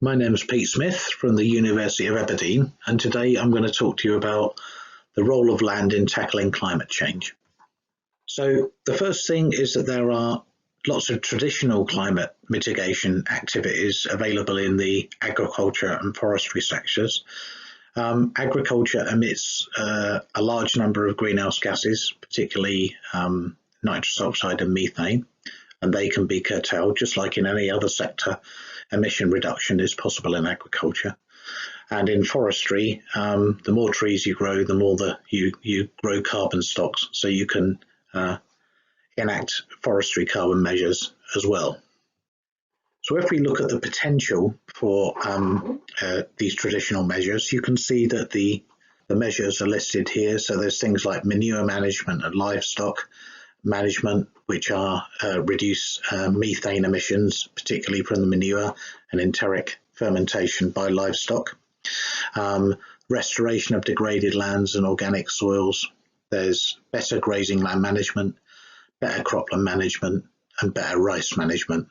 My name is Pete Smith from the University of Aberdeen, and today I'm going to talk to you about the role of land in tackling climate change. So the first thing is that there are lots of traditional climate mitigation activities available in the agriculture and forestry sectors. Agriculture emits a large number of greenhouse gases, particularly nitrous oxide and methane, and they can be curtailed just like in any other sector. Emission reduction is possible in agriculture. And in forestry, the more trees you grow, the more you grow carbon stocks, so you can enact forestry carbon measures as well. So if we look at the potential for these traditional measures, you can see that the measures are listed here. So there's things like manure management and livestock management, which are reduce methane emissions, particularly from the manure, and enteric fermentation by livestock. Restoration of degraded lands and organic soils. There's better grazing land management, better cropland management, and better rice management.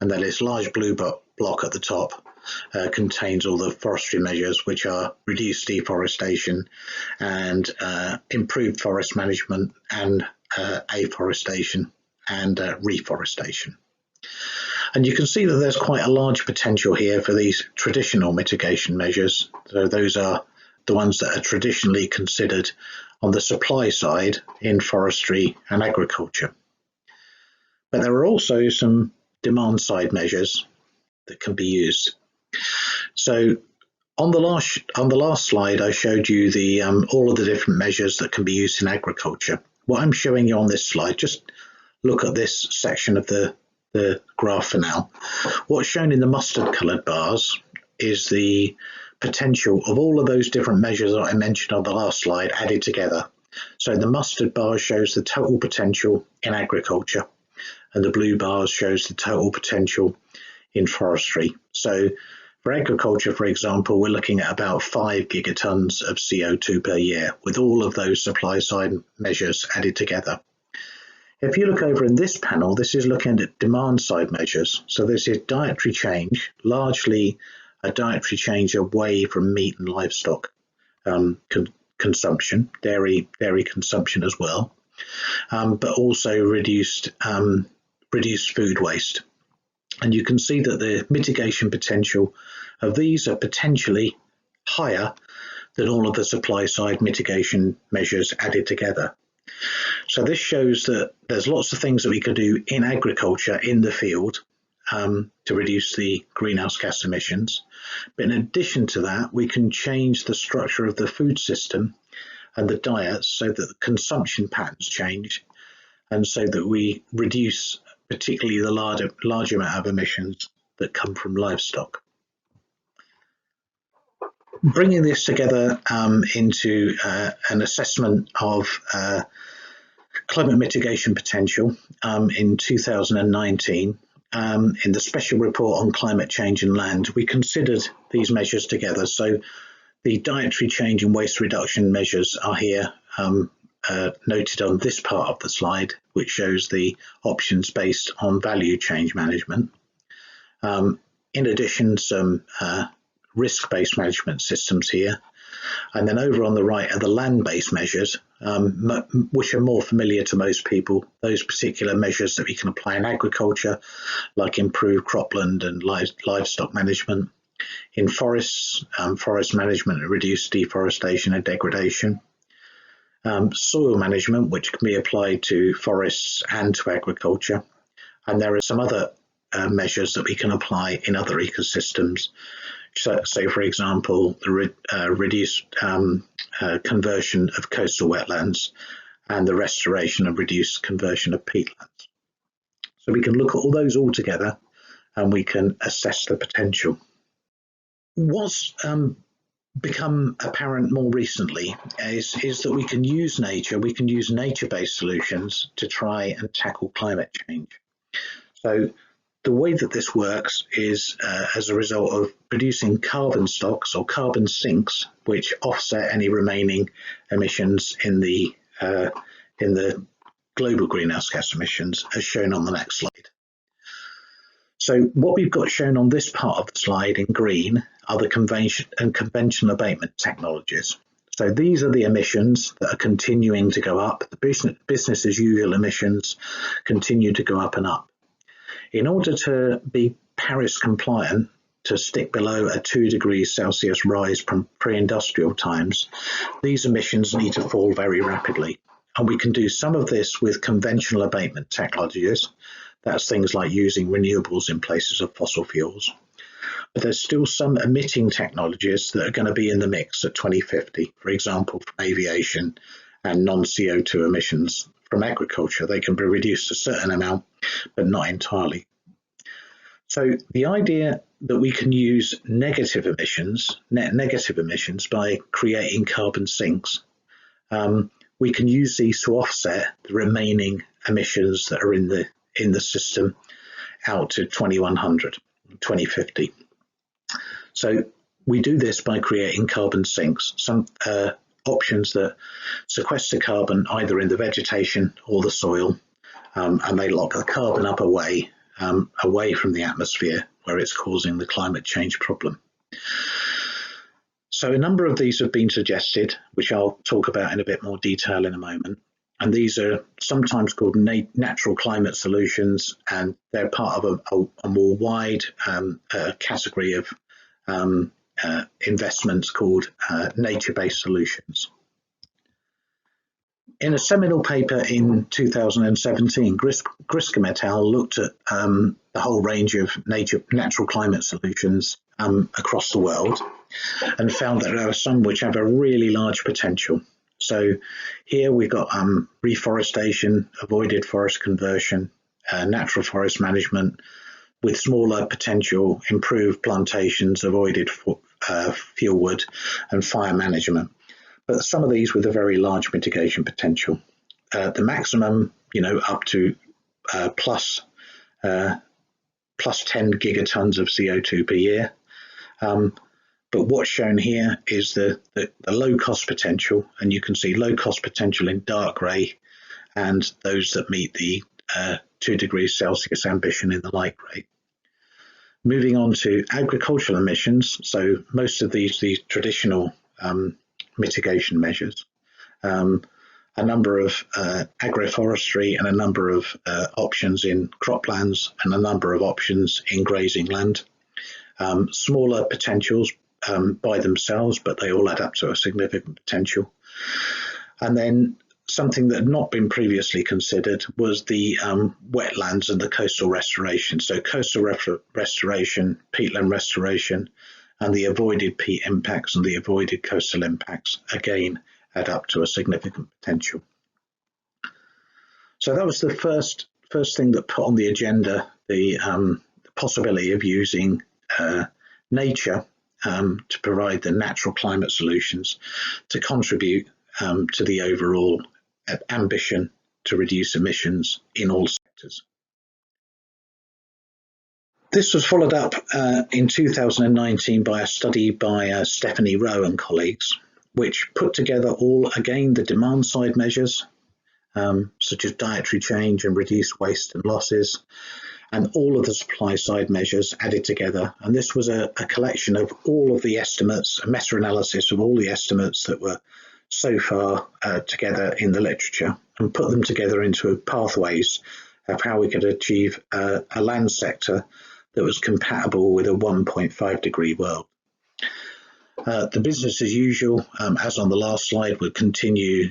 And then this large blue block at the top contains all the forestry measures, which are reduced deforestation and improved forest management and afforestation and reforestation. And you can see that there's quite a large potential here for these traditional mitigation measures. So those are the ones that are traditionally considered on the supply side in forestry and agriculture. But there are also some demand side measures that can be used. So on the last slide, I showed you the all of the different measures that can be used in agriculture. What I'm showing you on this slide, just look at this section of the graph for now. What's shown in the mustard coloured bars is the potential of all of those different measures that I mentioned on the last slide added together. So the mustard bar shows the total potential in agriculture, and the blue bars shows the total potential in forestry. So for agriculture, for example, we're looking at about 5 gigatons of CO2 per year with all of those supply side measures added together. If you look over in this panel, this is looking at demand side measures. So this is dietary change, largely a dietary change away from meat and livestock consumption, dairy consumption as well, but also reduced food waste. And you can see that the mitigation potential of these are potentially higher than all of the supply side mitigation measures added together. So this shows that there's lots of things that we could do in agriculture in the field to reduce the greenhouse gas emissions. But in addition to that, we can change the structure of the food system and the diets so that the consumption patterns change, and so that we reduce particularly the large amount of emissions that come from livestock. Bringing this together into an assessment of climate mitigation potential in 2019, in the special report on climate change and land, we considered these measures together. So the dietary change and waste reduction measures are here noted on this part of the slide, which shows the options based on value change management. In addition, some risk-based management systems here. And then over on the right are the land-based measures, which are more familiar to most people, those particular measures that we can apply in agriculture, like improved cropland and livestock management. In forests, forest management and reduced deforestation and degradation. Soil management, which can be applied to forests and to agriculture. And there are some other measures that we can apply in other ecosystems. So, for example, the reduced conversion of coastal wetlands and the restoration and reduced conversion of peatlands. So we can look at all those all together and we can assess the potential. What's become apparent more recently is that we can use nature-based solutions to try and tackle climate change. So the way that this works is as a result of producing carbon stocks or carbon sinks, which offset any remaining emissions in the global greenhouse gas emissions, as shown on the next slide. So what we've got shown on this part of the slide in green are the conventional abatement technologies. So these are the emissions that are continuing to go up. The business as usual emissions continue to go up and up. In order to be Paris compliant, to stick below a 2 degrees Celsius rise from pre-industrial times, these emissions need to fall very rapidly. And we can do some of this with conventional abatement technologies. That's things like using renewables in places of fossil fuels. But there's still some emitting technologies that are going to be in the mix at 2050, for example, from aviation and non-CO2 emissions from agriculture. They can be reduced a certain amount, but not entirely. So the idea that we can use negative emissions, net negative emissions, by creating carbon sinks, we can use these to offset the remaining emissions that are in the system out to 2100, 2050. So we do this by creating carbon sinks, some options that sequester carbon either in the vegetation or the soil, and they lock the carbon up away from the atmosphere where it's causing the climate change problem. So a number of these have been suggested, which I'll talk about in a bit more detail in a moment. And these are sometimes called natural climate solutions, and they're part of a more wide category of investments called nature-based solutions. In a seminal paper in 2017, Griscom et al. Looked at the whole range of natural climate solutions across the world and found that there are some which have a really large potential. So here we've got reforestation, avoided forest conversion, natural forest management with smaller potential, improved plantations, avoided fuel wood and fire management. But some of these with a very large mitigation potential. The maximum, up to plus 10 gigatons of CO2 per year. But what's shown here is the low cost potential, and you can see low cost potential in dark grey, and those that meet the 2 degrees Celsius ambition in the light grey. Moving on to agricultural emissions, so most of these traditional mitigation measures, a number of agroforestry and a number of options in croplands and a number of options in grazing land. Smaller potentials by themselves, but they all add up to a significant potential. And then something that had not been previously considered was the wetlands and the coastal restoration. So coastal restoration, peatland restoration, and the avoided peat impacts and the avoided coastal impacts, again, add up to a significant potential. So that was the first thing that put on the agenda the possibility of using nature to provide the natural climate solutions to contribute to the overall ambition to reduce emissions in all sectors. This was followed up in 2019 by a study by Stephanie Rowe and colleagues, which put together the demand side measures, such as dietary change and reduced waste and losses, and all of the supply side measures added together. And this was a collection of all of the estimates, a meta-analysis of all the estimates that were so far together in the literature, and put them together into pathways of how we could achieve a land sector that was compatible with a 1.5 degree world. The business as usual, as on the last slide, would continue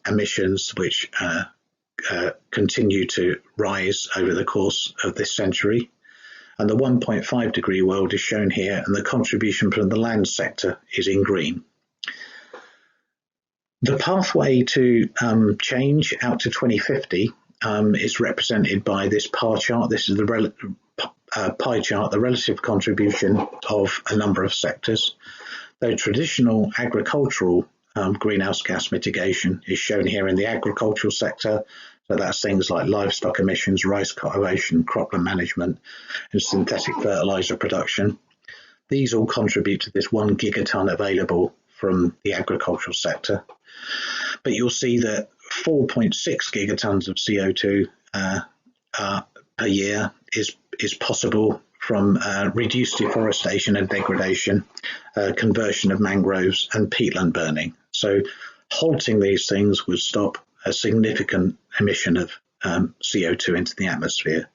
emissions which continue to rise over the course of this century. And the 1.5 degree world is shown here, and the contribution from the land sector is in green. The pathway to change out to 2050 is represented by this pie chart. This is the pie chart, the relative contribution of a number of sectors. Though traditional agricultural greenhouse gas mitigation is shown here in the agricultural sector, so that's things like livestock emissions, rice cultivation, cropland management, and synthetic fertilizer production. These all contribute to this 1 gigaton available from the agricultural sector. But you'll see that 4.6 gigatons of CO2 per year is possible from reduced deforestation and degradation, conversion of mangroves and peatland burning. So halting these things would stop a significant emission of CO2 into the atmosphere.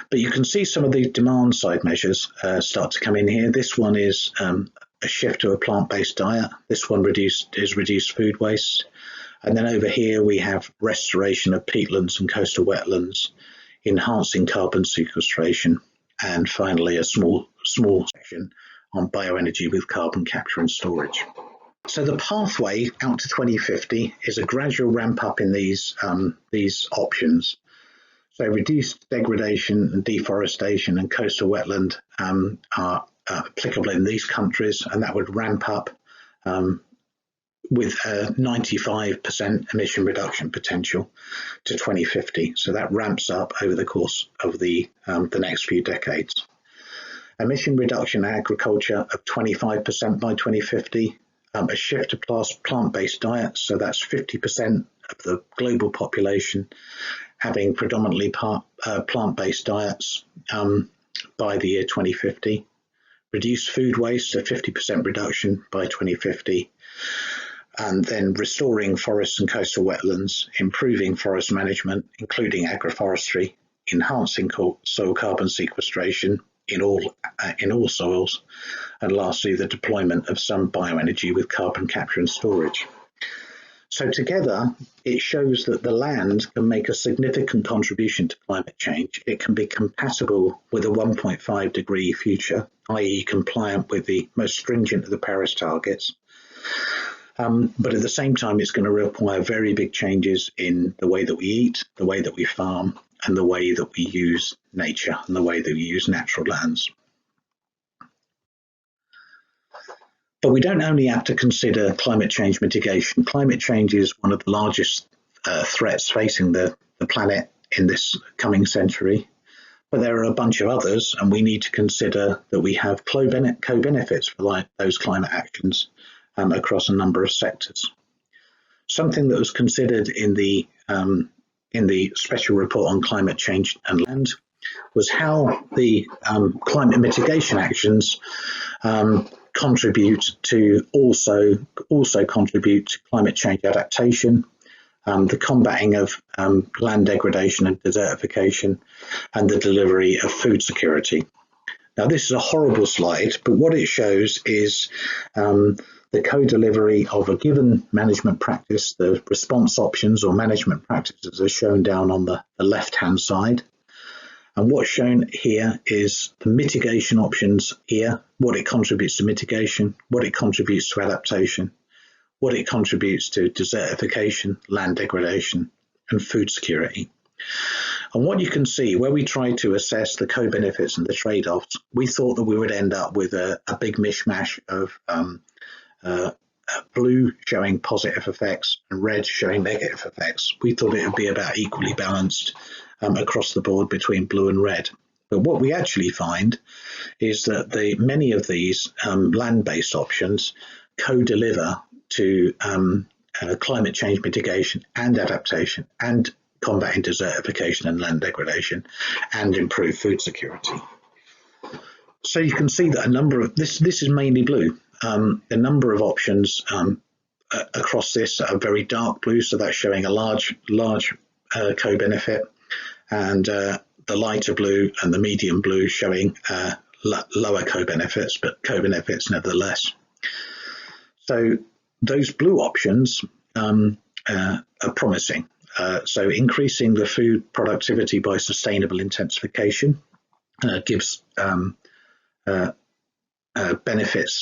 But you can see some of the demand side measures start to come in here. This one is a shift to a plant-based diet. This one is reduced food waste. And then over here we have restoration of peatlands and coastal wetlands, enhancing carbon sequestration, and finally a small section on bioenergy with carbon capture and storage. So the pathway out to 2050 is a gradual ramp up in these options. So reduced degradation and deforestation and coastal wetland are applicable in these countries, and that would ramp up with a 95% emission reduction potential to 2050. So that ramps up over the course of the next few decades. Emission reduction in agriculture of 25% by 2050, a shift to plant-based diets, so that's 50% of the global population having predominantly plant-based diets by the year 2050, reduce food waste, a 50% reduction by 2050, and then restoring forests and coastal wetlands, improving forest management, including agroforestry, enhancing soil carbon sequestration in all soils, and lastly, the deployment of some bioenergy with carbon capture and storage. So together, it shows that the land can make a significant contribution to climate change. It can be compatible with a 1.5 degree future, i.e. compliant with the most stringent of the Paris targets. But at the same time, it's going to require very big changes in the way that we eat, the way that we farm, and the way that we use nature and the way that we use natural lands. But we don't only have to consider climate change mitigation. Climate change is one of the largest threats facing the planet in this coming century. But there are a bunch of others, and we need to consider that we have co-benefits for those climate actions across a number of sectors. Something that was considered in the special report on climate change and land was how the climate mitigation actions contribute to climate change adaptation, the combating of land degradation and desertification, and the delivery of food security. Now, this is a horrible slide, but what it shows is the co-delivery of a given management practice. The response options or management practices are shown down on the left-hand side. And what's shown here is the mitigation options here, what it contributes to mitigation, what it contributes to adaptation, what it contributes to desertification, land degradation, and food security. And what you can see, where we try to assess the co-benefits and the trade-offs, we thought that we would end up with a big mishmash of blue showing positive effects and red showing negative effects. We thought it would be about equally balanced across the board between blue and red. But what we actually find is that many of these land-based options co-deliver to climate change mitigation and adaptation and combating desertification and land degradation and improve food security. So you can see that a number of this is mainly blue. The number of options across this are very dark blue, so that's showing a large co-benefit, and the lighter blue and the medium blue showing lower co-benefits, but co-benefits nevertheless. So those blue options are promising. So increasing the food productivity by sustainable intensification gives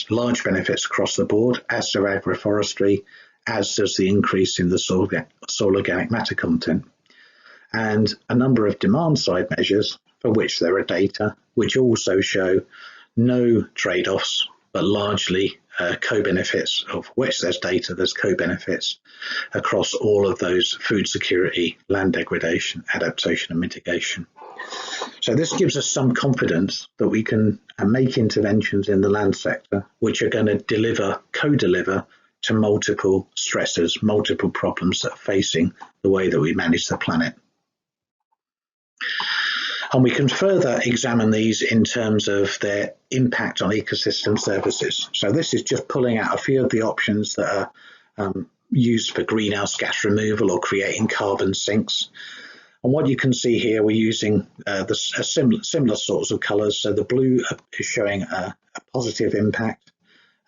large benefits across the board, as do agroforestry, as does the increase in the soil organic matter content. And a number of demand side measures for which there are data, which also show no trade-offs, but largely co-benefits, of which there's data, there's co-benefits across all of those: food security, land degradation, adaptation and mitigation. So this gives us some confidence that we can make interventions in the land sector which are going to co-deliver to multiple stressors, multiple problems that are facing the way that we manage the planet. And we can further examine these in terms of their impact on ecosystem services. So this is just pulling out a few of the options that are used for greenhouse gas removal or creating carbon sinks. And what you can see here, we're using similar sorts of colours. So the blue is showing a positive impact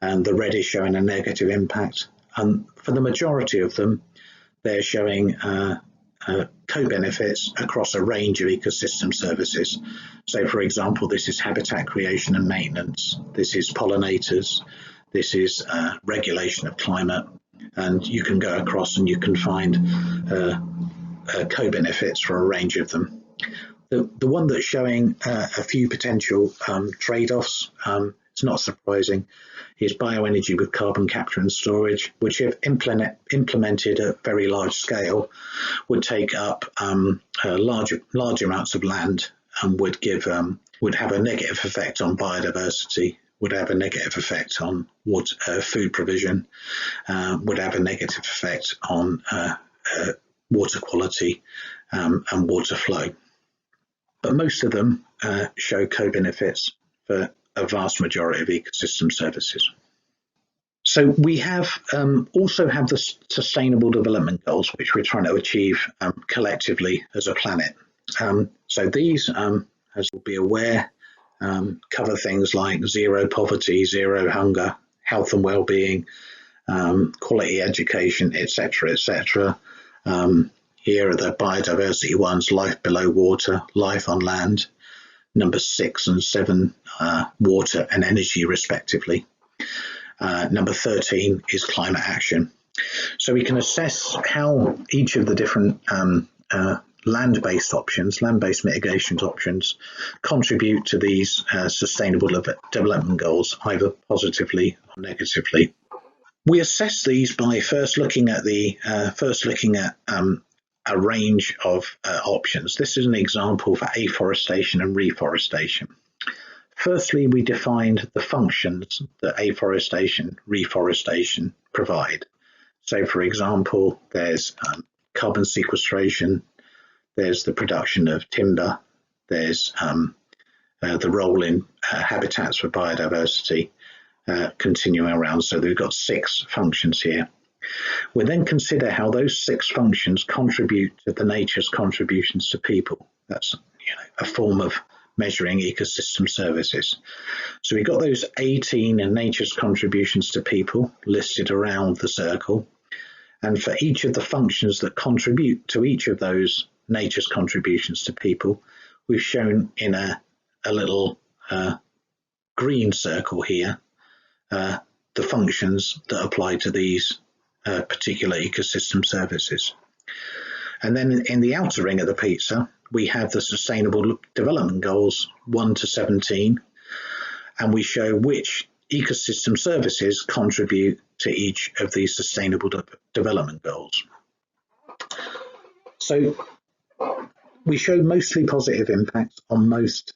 and the red is showing a negative impact. And for the majority of them, they're showing co-benefits across a range of ecosystem services. So for example, this is habitat creation and maintenance, this is pollinators, this is regulation of climate, and you can go across and you can find co-benefits for a range of them. The one that's showing a few potential trade-offs, it's not surprising, is bioenergy with carbon capture and storage, which if implemented at very large scale would take up large amounts of land and would have a negative effect on biodiversity, would have a negative effect on food provision, would have a negative effect on water quality and water flow. But most of them show co-benefits for a vast majority of ecosystem services. So we have also have the Sustainable Development Goals, which we're trying to achieve collectively as a planet. So these, as you'll be aware, cover things like zero poverty, zero hunger, health and well-being, quality education, etc., etc. Here are the biodiversity ones: life below water, life on land. Number 6 and 7, water and energy respectively. Number 13 is climate action. So we can assess how each of the different land-based options, land-based mitigation options, contribute to these sustainable development goals, either positively or negatively. We assess these by first looking at a range of options. This is an example for afforestation and reforestation. Firstly, we defined the functions that afforestation, reforestation provide. So for example, there's carbon sequestration, there's the production of timber, there's the role in habitats for biodiversity, continuing around. So we've got 6 functions here. We then consider how those 6 functions contribute to the nature's contributions to people. That's a form of measuring ecosystem services. So we've got those 18 in nature's contributions to people listed around the circle. And for each of the functions that contribute to each of those nature's contributions to people, we've shown in a little green circle here the functions that apply to these particular ecosystem services. And then in the outer ring of the pizza, we have the Sustainable Development Goals 1 to 17, and we show which ecosystem services contribute to each of these Sustainable Development Goals. So we show mostly positive impacts on most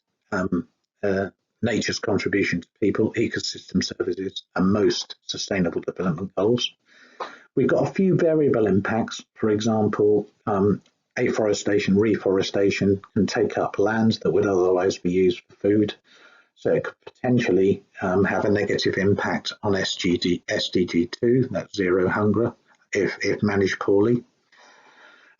nature's contribution to people, ecosystem services, and most Sustainable Development Goals. We've got a few variable impacts. For example, afforestation, reforestation can take up land that would otherwise be used for food. So it could potentially have a negative impact on SDG 2, that's zero hunger, if managed poorly.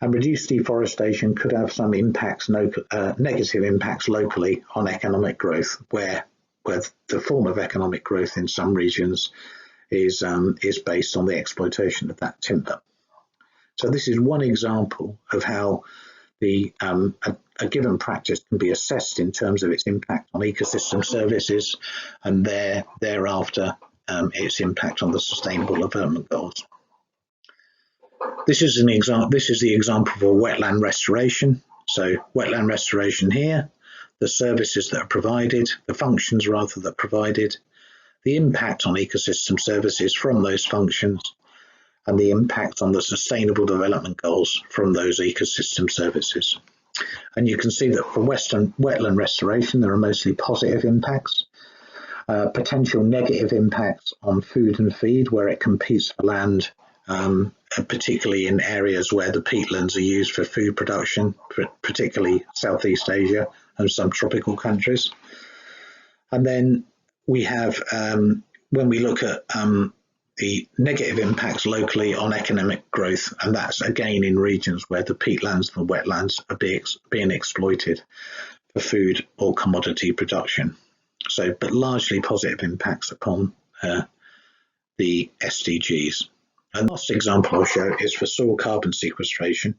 And reduced deforestation could have some impacts, negative impacts locally on economic growth, where the form of economic growth in some regions is based on the exploitation of that timber. So this is one example of how a given practice can be assessed in terms of its impact on ecosystem services and thereafter its impact on the Sustainable Development Goals. This is the example for wetland restoration. So wetland restoration here, the services that are provided, the functions rather that are provided, the impact on ecosystem services from those functions, and the impact on the Sustainable Development Goals from those ecosystem services. And you can see that for wetland restoration, there are mostly positive impacts, potential negative impacts on food and feed, where it competes for land, particularly in areas where the peatlands are used for food production, particularly Southeast Asia, and some tropical countries. And then we have, when we look at the negative impacts locally on economic growth, and that's again in regions where the peatlands and the wetlands are being exploited for food or commodity production. So, but largely positive impacts upon the SDGs. And the last example I'll show is for soil carbon sequestration.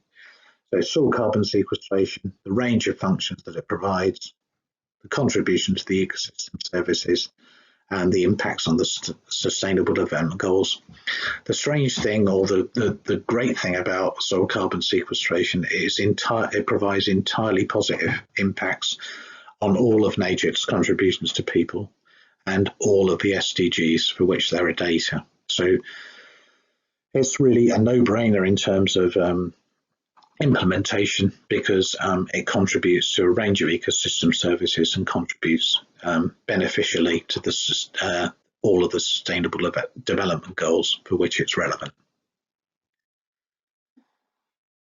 So soil carbon sequestration, the range of functions that it provides, the contribution to the ecosystem services, and the impacts on the Sustainable Development Goals. The strange thing, or the great thing about soil carbon sequestration is it provides entirely positive impacts on all of nature's contributions to people and all of the SDGs for which there are data. So it's really a no-brainer in terms of implementation, because it contributes to a range of ecosystem services and contributes beneficially to the all of the Sustainable Development Goals for which it's relevant.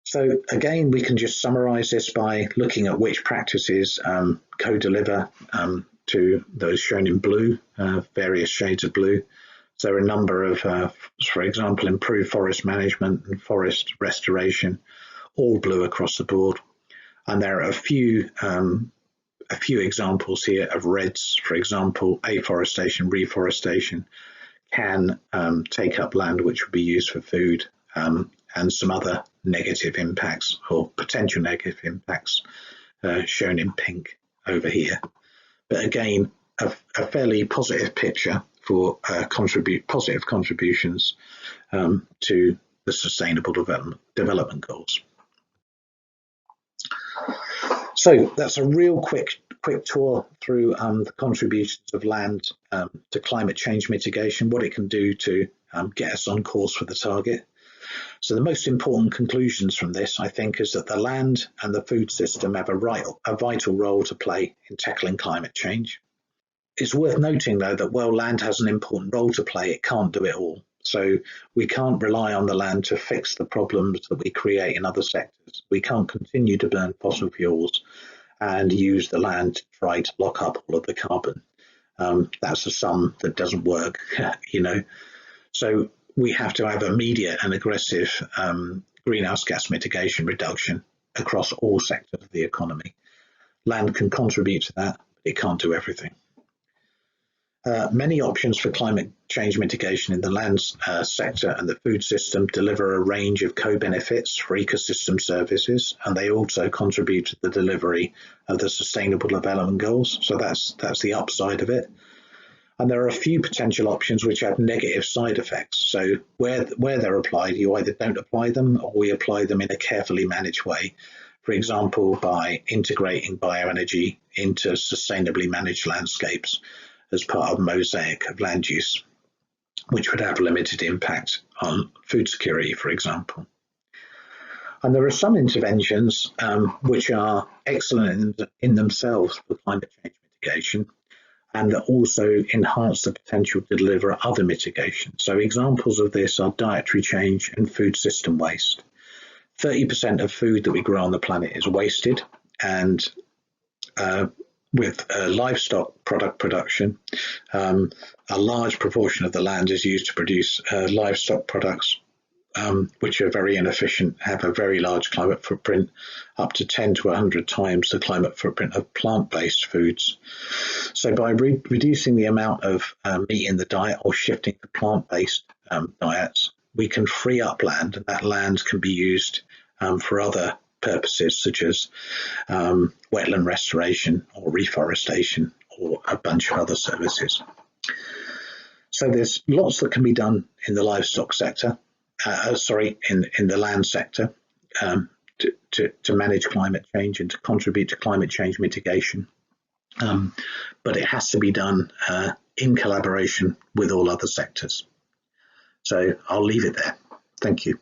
So again, we can just summarize this by looking at which practices co-deliver to those shown in blue, various shades of blue. So there are a number of, for example, improved forest management and forest restoration, all blue across the board. And there are a few examples here of reds. For example, afforestation, reforestation can take up land which would be used for food, and some other negative impacts or potential negative impacts shown in pink over here. But again, a fairly positive picture for positive contributions to the Sustainable Development Goals. So that's a real quick tour through the contributions of land to climate change mitigation, what it can do to get us on course for the target. So the most important conclusions from this, I think, is that the land and the food system have a vital role to play in tackling climate change. It's worth noting, though, that while land has an important role to play, it can't do it all. So we can't rely on the land to fix the problems that we create in other sectors. We can't continue to burn fossil fuels and use the land to try to lock up all of the carbon. That's a sum that doesn't work, you know. So we have to have immediate and aggressive greenhouse gas mitigation reduction across all sectors of the economy. Land can contribute to that, but it can't do everything. Many options for climate change mitigation in the land sector and the food system deliver a range of co-benefits for ecosystem services, and they also contribute to the delivery of the Sustainable Development Goals. So that's the upside of it. And there are a few potential options which have negative side effects. So where they're applied, you either don't apply them or we apply them in a carefully managed way. For example, by integrating bioenergy into sustainably managed landscapes as part of a mosaic of land use, which would have limited impact on food security, for example. And there are some interventions which are excellent in themselves for climate change mitigation, and that also enhance the potential to deliver other mitigation. So examples of this are dietary change and food system waste. 30% of food that we grow on the planet is wasted, and with livestock product production, a large proportion of the land is used to produce livestock products, which are very inefficient, have a very large climate footprint, up to 10 to 100 times the climate footprint of plant-based foods. So by reducing the amount of meat in the diet or shifting to plant-based diets, we can free up land, and that land can be used for other purposes such as wetland restoration or reforestation or a bunch of other services. So there's lots that can be done in the livestock sector, in the land sector to manage climate change and to contribute to climate change mitigation. But it has to be done in collaboration with all other sectors. So I'll leave it there. Thank you.